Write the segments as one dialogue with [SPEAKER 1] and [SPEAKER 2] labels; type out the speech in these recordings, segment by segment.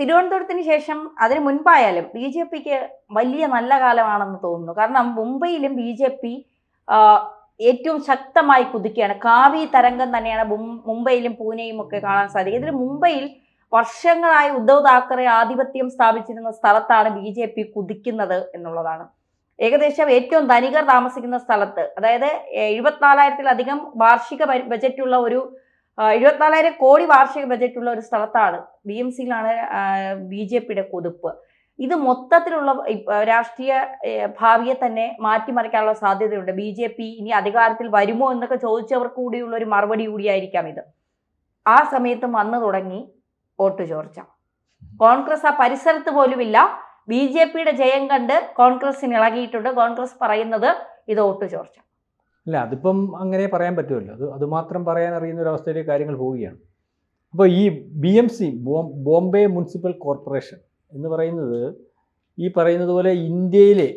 [SPEAKER 1] തിരുവനന്തപുരത്തിന് ശേഷം അതിന് മുൻപായാലും B J പിക്ക് വലിയ നല്ല കാലമാണെന്ന് തോന്നുന്നു. കാരണം മുംബൈയിലും ബി ജെ പി ഏറ്റവും ശക്തമായി കുതിക്കുകയാണ്. കാവി തരംഗം തന്നെയാണ് മുംബൈയിലും പൂനെയും ഒക്കെ കാണാൻ സാധിക്കും. ഇതിൽ മുംബൈയിൽ വർഷങ്ങളായി ഉദ്ധവ് താക്കറെ ആധിപത്യം സ്ഥാപിച്ചിരുന്ന സ്ഥലത്താണ് ബി ജെ പി കുതിക്കുന്നത് എന്നുള്ളതാണ്. ഏകദേശം ഏറ്റവും ധനികർ താമസിക്കുന്ന സ്ഥലത്ത്, അതായത് 74,000-ലധികം വാർഷിക ബജറ്റുള്ള ഒരു 74,000 കോടി വാർഷിക ബജറ്റുള്ള ഒരു സ്ഥലത്താണ് BMC-യിലാണ് ബി ജെ പിയുടെ കുതിപ്പ്. ഇത് മൊത്തത്തിലുള്ള രാഷ്ട്രീയ ഭാവിയെ തന്നെ മാറ്റിമറിക്കാനുള്ള സാധ്യതയുണ്ട്. ബി ജെ പി ഇനി അധികാരത്തിൽ വരുമോ എന്നൊക്കെ ചോദിച്ചവർക്ക് കൂടിയുള്ള ഒരു മറുപടി കൂടിയായിരിക്കാം ഇത്. ആ സമയത്ത് വന്നു തുടങ്ങി വോട്ട് ചോർച്ച. കോൺഗ്രസ് ആ പരിസരത്ത് പോലുമില്ല. ബി ജെ പിയുടെ ജയം കണ്ട് കോൺഗ്രസിന് ഇളകിയിട്ടുണ്ട്. കോൺഗ്രസ് പറയുന്നത് ഇത് വോട്ട് ചോർച്ച.
[SPEAKER 2] അല്ല, അതിപ്പം അങ്ങനെ പറയാൻ പറ്റുമല്ലോ. അത് മാത്രം പറയാൻ അറിയുന്ന ഒരു അവസ്ഥയിലേക്ക് കാര്യങ്ങൾ പോവുകയാണ്. അപ്പോൾ ഈ BMC ബോംബെ മുനിസിപ്പൽ കോർപ്പറേഷൻ എന്ന് പറയുന്നത് ഈ പറയുന്നത് പോലെ ഇന്ത്യയിലെ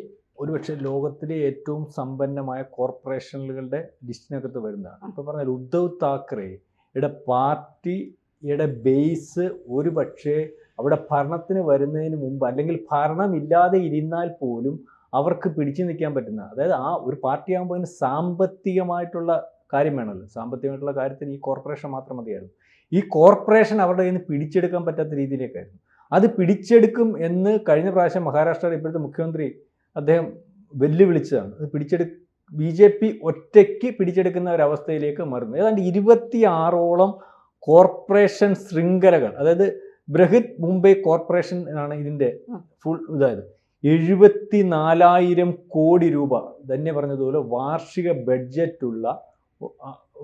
[SPEAKER 2] ഒരുപക്ഷെ ലോകത്തിലെ ഏറ്റവും സമ്പന്നമായ കോർപ്പറേഷനുകളുടെ ലിസ്റ്റിനകത്ത് വരുന്നതാണ്. ഇപ്പോൾ പറഞ്ഞാൽ ഉദ്ധവ് താക്കറെയുടെ പാർട്ടിയുടെ ബേസ് ഒരുപക്ഷെ അവിടെ ഭരണത്തിന് വരുന്നതിന് മുമ്പ് അല്ലെങ്കിൽ ഭരണമില്ലാതെ ഇരുന്നാൽ പോലും അവർക്ക് പിടിച്ചു നിൽക്കാൻ പറ്റുന്ന, അതായത് ആ ഒരു പാർട്ടിയാകുമ്പോൾ അതിന് സാമ്പത്തികമായിട്ടുള്ള കാര്യം വേണമല്ലോ. സാമ്പത്തികമായിട്ടുള്ള കാര്യത്തിന് ഈ കോർപ്പറേഷൻ മാത്രം മതിയായിരുന്നു. ഈ കോർപ്പറേഷൻ അവരുടെ കയ്യിൽ നിന്ന് പിടിച്ചെടുക്കാൻ പറ്റാത്ത രീതിയിലേക്കായിരുന്നു. അത് പിടിച്ചെടുക്കും എന്ന് കഴിഞ്ഞ പ്രാവശ്യം മഹാരാഷ്ട്രയുടെ ഇപ്പോഴത്തെ മുഖ്യമന്ത്രി അദ്ദേഹം വെല്ലുവിളിച്ചതാണ്. അത് BJP ഒറ്റയ്ക്ക് പിടിച്ചെടുക്കുന്ന ഒരവസ്ഥയിലേക്ക് മാറുന്നു. ഏതാണ്ട് 26ഓളം കോർപ്പറേഷൻ ശൃംഖലകൾ, അതായത് ബൃഹത് മുംബൈ കോർപ്പറേഷൻ ആണ് ഇതിൻ്റെ ഫുൾ ഇതായത് 74,000 കോടി രൂപ തന്നെ പറഞ്ഞതുപോലെ വാർഷിക ബഡ്ജറ്റുള്ള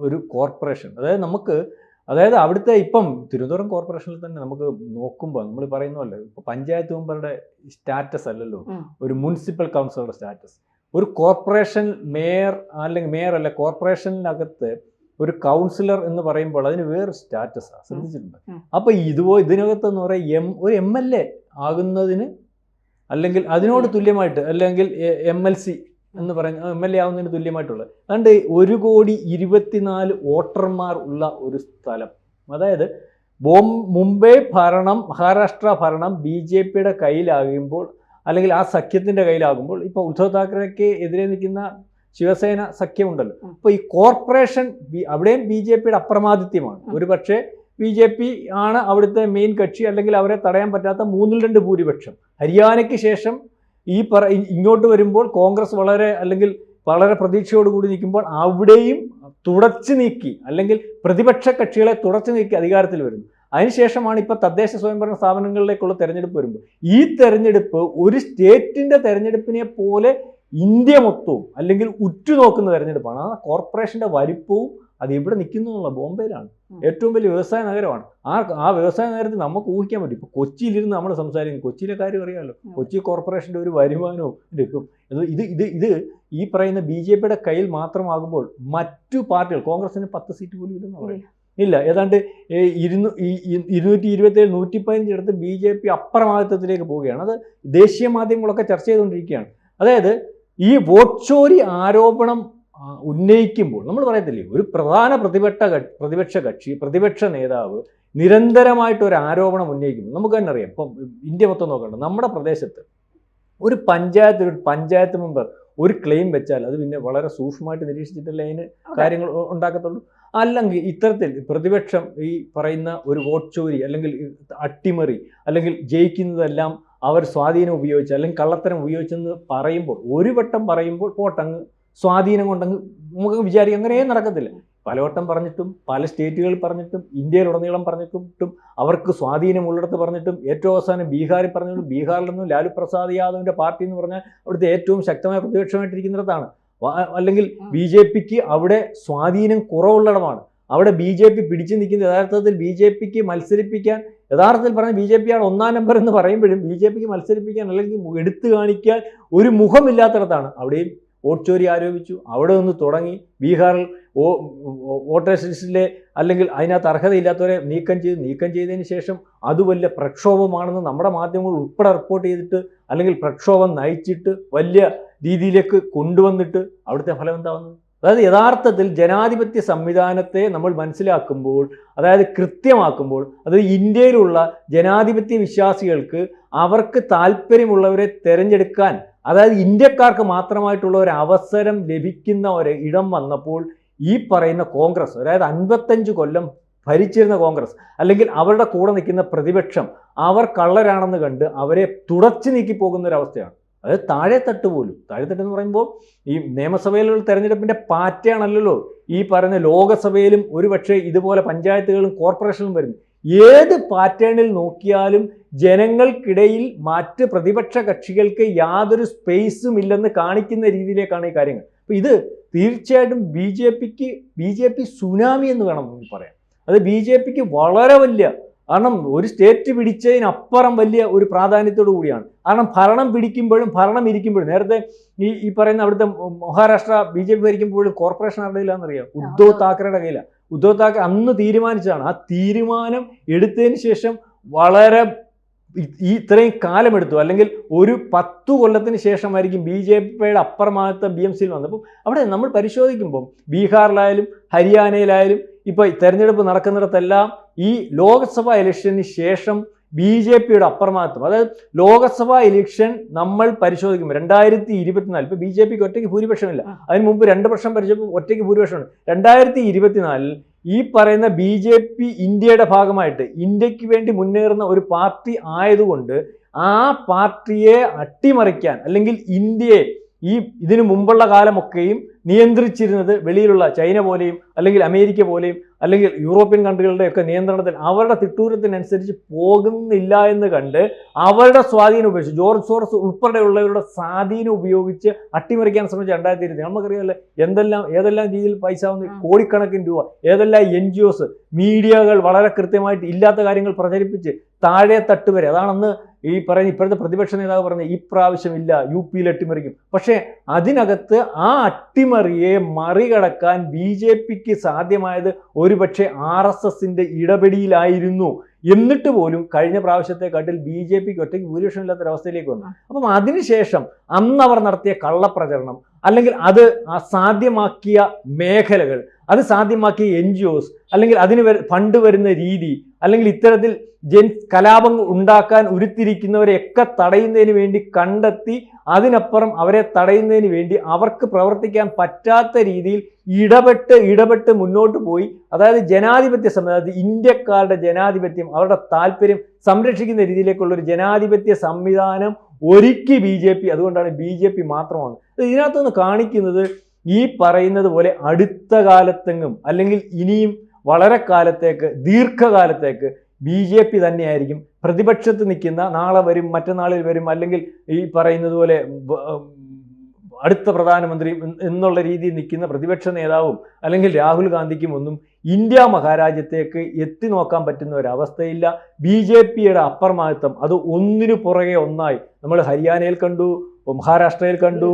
[SPEAKER 2] ഒരു കോർപ്പറേഷൻ. അതായത് അവിടുത്തെ ഇപ്പം തിരുവനന്തപുരം കോർപ്പറേഷനിൽ തന്നെ നമുക്ക് നോക്കുമ്പോൾ നമ്മൾ പറയുന്നതല്ലേ, ഇപ്പോൾ പഞ്ചായത്ത് മെമ്പറുടെ സ്റ്റാറ്റസ് അല്ലല്ലോ ഒരു മുനിസിപ്പൽ കൗൺസിലറുടെ സ്റ്റാറ്റസ്. ഒരു കോർപ്പറേഷൻ മേയർ കോർപ്പറേഷനിനകത്ത് ഒരു കൗൺസിലർ എന്ന് പറയുമ്പോൾ അതിന് വേറൊരു സ്റ്റാറ്റസാണ്. ശ്രദ്ധിച്ചിട്ടുണ്ട്? അപ്പോൾ ഇതിനകത്തെന്ന് പറയാം ഒരു MLA ആകുന്നതിന് അല്ലെങ്കിൽ അതിനോട് തുല്യമായിട്ട്, അല്ലെങ്കിൽ MLC എന്ന് പറയുന്ന MLA ആവുന്നതിന് തുല്യമായിട്ടുള്ളത്. അതുകൊണ്ട് 1,24,00,000 വോട്ടർമാർ ഉള്ള ഒരു സ്ഥലം. അതായത് മുംബൈ ഭരണം, മഹാരാഷ്ട്ര ഭരണം BJPയുടെ കയ്യിലാകുമ്പോൾ, അല്ലെങ്കിൽ ആ സഖ്യത്തിൻ്റെ കയ്യിലാകുമ്പോൾ, ഇപ്പോൾ ഉദ്ധവ് താക്കറെക്ക് എതിരെ നിൽക്കുന്ന ശിവസേന സഖ്യമുണ്ടല്ലോ. അപ്പോൾ ഈ കോർപ്പറേഷൻ അവിടെയും BJPയുടെ അപ്രമാദിത്യമാണ്. ഒരു പക്ഷേ BJP ആണ് അവിടുത്തെ മെയിൻ കക്ഷി, അല്ലെങ്കിൽ അവരെ തടയാൻ പറ്റാത്ത 2/3 ഭൂരിപക്ഷം. ഹരിയാനയ്ക്ക് ശേഷം ഇങ്ങോട്ട് വരുമ്പോൾ കോൺഗ്രസ് വളരെ പ്രതീക്ഷയോടുകൂടി നിൽക്കുമ്പോൾ അവിടെയും തുടച്ചു നീക്കി, അല്ലെങ്കിൽ പ്രതിപക്ഷ കക്ഷികളെ തുടച്ചു നീക്കി അധികാരത്തിൽ വരുന്നു. അതിനുശേഷമാണ് ഇപ്പോൾ തദ്ദേശ സ്വയംഭരണ സ്ഥാപനങ്ങളിലേക്കുള്ള തെരഞ്ഞെടുപ്പ് വരുമ്പോൾ ഈ തെരഞ്ഞെടുപ്പ് ഒരു സ്റ്റേറ്റിൻ്റെ തെരഞ്ഞെടുപ്പിനെ പോലെ ഇന്ത്യ മൊത്തവും അല്ലെങ്കിൽ ഉറ്റുനോക്കുന്ന തെരഞ്ഞെടുപ്പാണ്. ആ കോർപ്പറേഷൻ്റെ വലിപ്പവും അത് എവിടെ നിൽക്കുന്നു എന്നുള്ള ബോംബെയിലാണ്. ഏറ്റവും വലിയ വ്യവസായ നഗരമാണ്. ആ വ്യവസായ നഗരത്തിൽ നമുക്ക് ഊഹിക്കാൻ പറ്റും. ഇപ്പോൾ കൊച്ചിയിലിരുന്ന് നമ്മൾ സംസാരിക്കും, കൊച്ചിയിലെ കാര്യം അറിയാമല്ലോ. കൊച്ചി കോർപ്പറേഷൻ്റെ ഒരു വരുമാനവും എടുക്കും. ഇത് ഈ പറയുന്ന BJPയുടെ കയ്യിൽ മാത്രമാകുമ്പോൾ മറ്റു പാർട്ടികൾ, കോൺഗ്രസിന് 10 സീറ്റ് പോലും ഇല്ലെന്ന് പറയും. ഇല്ല, ഏതാണ്ട് 227, 115 എടുത്ത് BJP അപ്രമാദിത്വത്തിലേക്ക് പോവുകയാണ്. അത് ദേശീയ മാധ്യമങ്ങളൊക്കെ ചർച്ച ചെയ്തുകൊണ്ടിരിക്കുകയാണ്. അതായത് ഈ വോട്ട് ചോരി ആരോപണം ഉന്നയിക്കുമ്പോൾ നമ്മൾ പറയത്തില്ലേ, ഒരു പ്രധാന പ്രതിപക്ഷ കക്ഷി, പ്രതിപക്ഷ നേതാവ് നിരന്തരമായിട്ട് ഒരു ആരോപണം ഉന്നയിക്കുമ്പോൾ നമുക്ക് തന്നെ അറിയാം. ഇപ്പം ഇന്ത്യ മൊത്തം നോക്കണ്ട, നമ്മുടെ പ്രദേശത്ത് ഒരു പഞ്ചായത്ത് മെമ്പർ ഒരു ക്ലെയിം വെച്ചാൽ അത് പിന്നെ വളരെ സൂക്ഷ്മമായിട്ട് നിരീക്ഷിച്ചിട്ടല്ലേ അതിന് കാര്യങ്ങൾ ഉണ്ടാക്കത്തുള്ളൂ. അല്ലെങ്കിൽ ഇത്തരത്തിൽ പ്രതിപക്ഷം ഈ പറയുന്ന ഒരു വോട്ട് ചോരി, അല്ലെങ്കിൽ അട്ടിമറി, അല്ലെങ്കിൽ ജയിക്കുന്നതെല്ലാം അവർ സ്വാധീനം ഉപയോഗിച്ച് അല്ലെങ്കിൽ കള്ളത്തരം ഉപയോഗിച്ചെന്ന് പറയുമ്പോൾ, ഒരു വട്ടം പറയുമ്പോൾ പോട്ടങ്ങ് സ്വാധീനം കൊണ്ടങ്ങ് നമുക്ക് വിചാരിക്കും അങ്ങനെയേ നടക്കത്തില്ല. പലവട്ടം പറഞ്ഞിട്ടും, പല സ്റ്റേറ്റുകളിൽ പറഞ്ഞിട്ടും, ഇന്ത്യയിലുടനീളം പറഞ്ഞിട്ടും, അവർക്ക് സ്വാധീനമുള്ളിടത്ത് പറഞ്ഞിട്ടും, ഏറ്റവും അവസാനം ബീഹാറിൽ പറഞ്ഞിട്ടും, ബീഹാറിൽ നിന്നും ലാലു പ്രസാദ് യാദവിൻ്റെ പാർട്ടി എന്ന് പറഞ്ഞാൽ അവിടുത്തെ ഏറ്റവും ശക്തമായ പ്രതിപക്ഷമായിട്ടിരിക്കുന്നിടത്താണ്. അല്ലെങ്കിൽ BJPക്ക് അവിടെ സ്വാധീനം കുറവുള്ളിടമാണ്. അവിടെ BJP പിടിച്ചു നിൽക്കുന്നത് യഥാർത്ഥത്തിൽ BJPക്ക് മത്സരിപ്പിക്കാൻ, യഥാർത്ഥത്തിൽ പറഞ്ഞാൽ BJP ആണ് 1-ാം നമ്പർ എന്ന് പറയുമ്പോഴും BJPക്ക് മത്സരിപ്പിക്കാൻ അല്ലെങ്കിൽ എടുത്തു കാണിക്കാൻ ഒരു മുഖമില്ലാത്തിടത്താണ്. അവിടെയും വോട്ട് ചോരി ആരോപിച്ചു. അവിടെ നിന്ന് തുടങ്ങി ബീഹാറിൽ വോട്ടേഴ്സ് ലിസ്റ്റിലെ അല്ലെങ്കിൽ അതിനകത്ത് അർഹതയില്ലാത്തവരെ നീക്കം ചെയ്തതിന് ശേഷം അത് വലിയ പ്രക്ഷോഭമാണെന്ന് നമ്മുടെ മാധ്യമങ്ങൾ ഉൾപ്പെടെ റിപ്പോർട്ട് ചെയ്തിട്ട്, അല്ലെങ്കിൽ പ്രക്ഷോഭം നയിച്ചിട്ട് വലിയ രീതിയിലേക്ക് കൊണ്ടുവന്നിട്ട് അവിടുത്തെ ഫലം എന്താ വന്നത്? അതായത് യഥാർത്ഥത്തിൽ ജനാധിപത്യ സംവിധാനത്തെ നമ്മൾ മനസ്സിലാക്കുമ്പോൾ, അതായത് കൃത്യമാക്കുമ്പോൾ, അത് ഇന്ത്യയിലുള്ള ജനാധിപത്യ വിശ്വാസികൾക്ക് അവർക്ക് താല്പര്യമുള്ളവരെ തിരഞ്ഞെടുക്കാൻ, അതായത് ഇന്ത്യക്കാർക്ക് മാത്രമായിട്ടുള്ള ഒരു അവസരം ലഭിക്കുന്ന ഒരു ഇടം വന്നപ്പോൾ ഈ പറയുന്ന കോൺഗ്രസ്, അതായത് 55 കൊല്ലം ഭരിച്ചിരുന്ന കോൺഗ്രസ് അല്ലെങ്കിൽ അവരുടെ കൂടെ നിൽക്കുന്ന പ്രതിപക്ഷം അവർ കള്ളരാണെന്ന് കണ്ട് അവരെ തുടച്ചു നീക്കി പോകുന്ന ഒരു അവസ്ഥയാണ്. അത് താഴെത്തട്ട് പോലും, താഴെത്തട്ട് എന്ന് പറയുമ്പോൾ ഈ നിയമസഭയിലുള്ള തെരഞ്ഞെടുപ്പിൻ്റെ പാറ്റയാണല്ലോ ഈ പറയുന്ന ലോകസഭയിലും ഒരുപക്ഷെ ഇതുപോലെ പഞ്ചായത്തുകളും കോർപ്പറേഷനും വരുന്നു. ഏത് പാറ്റേണിൽ നോക്കിയാലും ജനങ്ങൾക്കിടയിൽ മറ്റ് പ്രതിപക്ഷ കക്ഷികൾക്ക് യാതൊരു സ്പേസും ഇല്ലെന്ന് കാണിക്കുന്ന രീതിയിലേക്കാണ് ഈ കാര്യങ്ങൾ. അപ്പോൾ ഇത് തീർച്ചയായിട്ടും ബി ജെ പി സുനാമി എന്ന് വേണം പറയാം. അത് ബി ജെ പിക്ക് വളരെ വലിയ, കാരണം ഒരു സ്റ്റേറ്റ് പിടിച്ചതിനപ്പുറം വലിയ ഒരു പ്രാധാന്യത്തോടു കൂടിയാണ്. കാരണം ഭരണം പിടിക്കുമ്പോഴും ഭരണം ഇരിക്കുമ്പോഴും, നേരത്തെ ഈ പറയുന്ന അവിടുത്തെ മഹാരാഷ്ട്ര ബി ജെ പി ഭരിക്കുമ്പോഴും കോർപ്പറേഷൻ ആരുടെ കയ്യിലാണെന്നറിയാം? ഉദ്ധവ് താക്കറയുടെ കയ്യിലാണ്. ഉദ്ധവ് താക്കറെ അന്ന് തീരുമാനിച്ചതാണ്. ആ തീരുമാനം എടുത്തതിന് ശേഷം വളരെ ഇത്രയും കാലമെടുത്തു, അല്ലെങ്കിൽ ഒരു 10 കൊല്ലത്തിന് ശേഷമായിരിക്കും ബി ജെ പിയുടെ അപ്പുറമാകത്ത BMC-യിൽ വന്നത്. അപ്പം അവിടെ നമ്മൾ പരിശോധിക്കുമ്പം ബീഹാറിലായാലും ഹരിയാനയിലായാലും ഇപ്പോൾ തെരഞ്ഞെടുപ്പ് നടക്കുന്നിടത്തെല്ലാം ഈ ലോക്സഭാ ഇലക്ഷന് ശേഷം ബി ജെ പിയുടെ അപ്രമാദിത്വം, അതായത് ലോക്സഭാ ഇലക്ഷൻ നമ്മൾ പരിശോധിക്കുമ്പോൾ 2024 ഇപ്പോൾ ബി ജെ പിക്ക് ഒറ്റയ്ക്ക് ഭൂരിപക്ഷമില്ല. അതിന് മുമ്പ് 2 വർഷം ഭരിച്ചപ്പോൾ ഒറ്റയ്ക്ക് ഭൂരിപക്ഷമുണ്ട്. 2024 ഈ പറയുന്ന ബി ജെ പി ഇന്ത്യയുടെ ഭാഗമായിട്ട് ഇന്ത്യക്ക് വേണ്ടി മുന്നേറുന്ന ഒരു പാർട്ടി ആയതുകൊണ്ട് ആ പാർട്ടിയെ അട്ടിമറിക്കാൻ, അല്ലെങ്കിൽ ഇന്ത്യയെ ഇതിനു മുമ്പുള്ള കാലമൊക്കെയും നിയന്ത്രിച്ചിരുന്നത് വെളിയിലുള്ള ചൈന പോലെയും അല്ലെങ്കിൽ അമേരിക്ക പോലെയും അല്ലെങ്കിൽ യൂറോപ്യൻ കൺട്രികളുടെയൊക്കെ നിയന്ത്രണത്തിൽ അവരുടെ തിട്ടൂരത്തിനനുസരിച്ച് പോകുന്നില്ല എന്ന് കണ്ട് അവരുടെ സ്വാധീനം ഉപയോഗിച്ച് ജോർജ് സോറസ് ഉൾപ്പെടെയുള്ളവരുടെ സ്വാധീനം ഉപയോഗിച്ച് അട്ടിമറിക്കാൻ ശ്രമിച്ച 2020 നമുക്കറിയാമല്ലോ ഏതെല്ലാം രീതിയിൽ പൈസ വന്ന് കോടിക്കണക്കിന് രൂപ, ഏതെല്ലാം NGOs മീഡിയകൾ വളരെ കൃത്യമായിട്ട് ഇല്ലാത്ത കാര്യങ്ങൾ പ്രചരിപ്പിച്ച് താഴെ തട്ട് വരെ, അതാണെന്ന് ഈ പറയുന്ന ഇപ്പോഴത്തെ പ്രതിപക്ഷ നേതാവ് പറഞ്ഞ ഈ പ്രാവശ്യമില്ല UP-യിൽ അട്ടിമറിക്കും. പക്ഷേ അതിനകത്ത് ആ അട്ടിമറിയെ മറികടക്കാൻ ബി ജെ പിക്ക് സാധ്യമായത് ഒരുപക്ഷെ RSSന്റെ ഇടപെടിയിലായിരുന്നു. എന്നിട്ട് പോലും കഴിഞ്ഞ പ്രാവശ്യത്തെക്കാട്ടിൽ ബി ജെ പിക്ക് ഒറ്റയ്ക്ക് ഭൂരിപക്ഷമില്ലാത്തൊരവസ്ഥയിലേക്ക് വന്നു. അപ്പം അതിനുശേഷം അന്നവർ നടത്തിയ കള്ളപ്രചരണം, അല്ലെങ്കിൽ അത് സാധ്യമാക്കിയ മേഖലകൾ, അത് സാധ്യമാക്കിയ NGOs, അല്ലെങ്കിൽ അതിന് ഫണ്ട് വരുന്ന രീതി, അല്ലെങ്കിൽ ഇത്തരത്തിൽ കലാപങ്ങൾ ഉണ്ടാക്കാൻ ഉരുത്തിരിക്കുന്നവരെയൊക്കെ തടയുന്നതിന് വേണ്ടി കണ്ടെത്തി അതിനപ്പുറം അവരെ തടയുന്നതിന് വേണ്ടി അവർക്ക് പ്രവർത്തിക്കാൻ പറ്റാത്ത രീതിയിൽ ഇടപെട്ട് മുന്നോട്ട് പോയി. അതായത് ജനാധിപത്യ സംവിധാനത്തിൽ ഇന്ത്യക്കാരുടെ ജനാധിപത്യം, അവരുടെ താല്പര്യം സംരക്ഷിക്കുന്ന രീതിയിലേക്കുള്ള ഒരു ജനാധിപത്യ സംവിധാനം ഒരുക്കി ബി ജെ പി. അതുകൊണ്ടാണ് ബി ജെ പി മാത്രമാണ്. ഇതിനകത്തുനിന്ന് കാണിക്കുന്നത് ഈ പറയുന്നത് പോലെ അടുത്ത കാലത്തെങ്ങും അല്ലെങ്കിൽ ഇനിയും വളരെ കാലത്തേക്ക്, ദീർഘകാലത്തേക്ക് ബി ജെ പി തന്നെയായിരിക്കും പ്രതിപക്ഷത്ത് നിൽക്കുന്ന, നാളെ വരും മറ്റന്നാളിൽ വരും, അല്ലെങ്കിൽ ഈ പറയുന്നത് പോലെ അടുത്ത പ്രധാനമന്ത്രി എന്നുള്ള രീതിയിൽ നിൽക്കുന്ന പ്രതിപക്ഷ നേതാവും അല്ലെങ്കിൽ രാഹുൽ ഗാന്ധിക്കും ഒന്നും ഇന്ത്യ മഹാരാജ്യത്തേക്ക് എത്തി നോക്കാൻ പറ്റുന്ന ഒരവസ്ഥയില്ല. ബി ജെ പിയുടെ അപ്രമാദിത്വം അത് ഒന്നിനു പുറകെ ഒന്നായി നമ്മൾ ഹരിയാനയിൽ കണ്ടു, മഹാരാഷ്ട്രയിൽ കണ്ടു,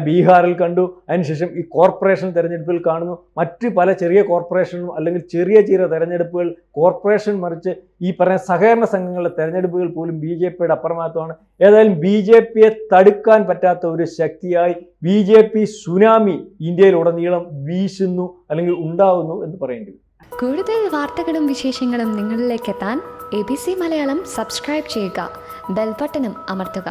[SPEAKER 2] ബീഹാറിൽ കണ്ടു, അതിനുശേഷം ഈ കോർപ്പറേഷൻ തെരഞ്ഞെടുപ്പിൽ കാണുന്നു. മറ്റ് പല ചെറിയ കോർപ്പറേഷനും അല്ലെങ്കിൽ ചെറിയ തെരഞ്ഞെടുപ്പുകൾ, കോർപ്പറേഷൻ മറിച്ച് ഈ പറയുന്ന സഹകരണ സംഘങ്ങളുടെ തെരഞ്ഞെടുപ്പുകൾ പോലും ബി ജെ പിയുടെ അപ്രമാദിത്വമാണ്. ഏതായാലും ബി ജെ പിയെ തടുക്കാൻ പറ്റാത്ത ഒരു ശക്തിയായി ബി ജെ പി സുനാമി ഇന്ത്യയിലുടനീളം വീശുന്നു അല്ലെങ്കിൽ ഉണ്ടാവുന്നു എന്ന് പറയേണ്ടി വരും.
[SPEAKER 3] കൂടുതൽ വാർത്തകളും വിശേഷങ്ങളും നിങ്ങളിലേക്ക് എത്താൻ ABC മലയാളം സബ്സ്ക്രൈബ് ചെയ്യുക, ബെൽ ബട്ടണും അമർത്തുക.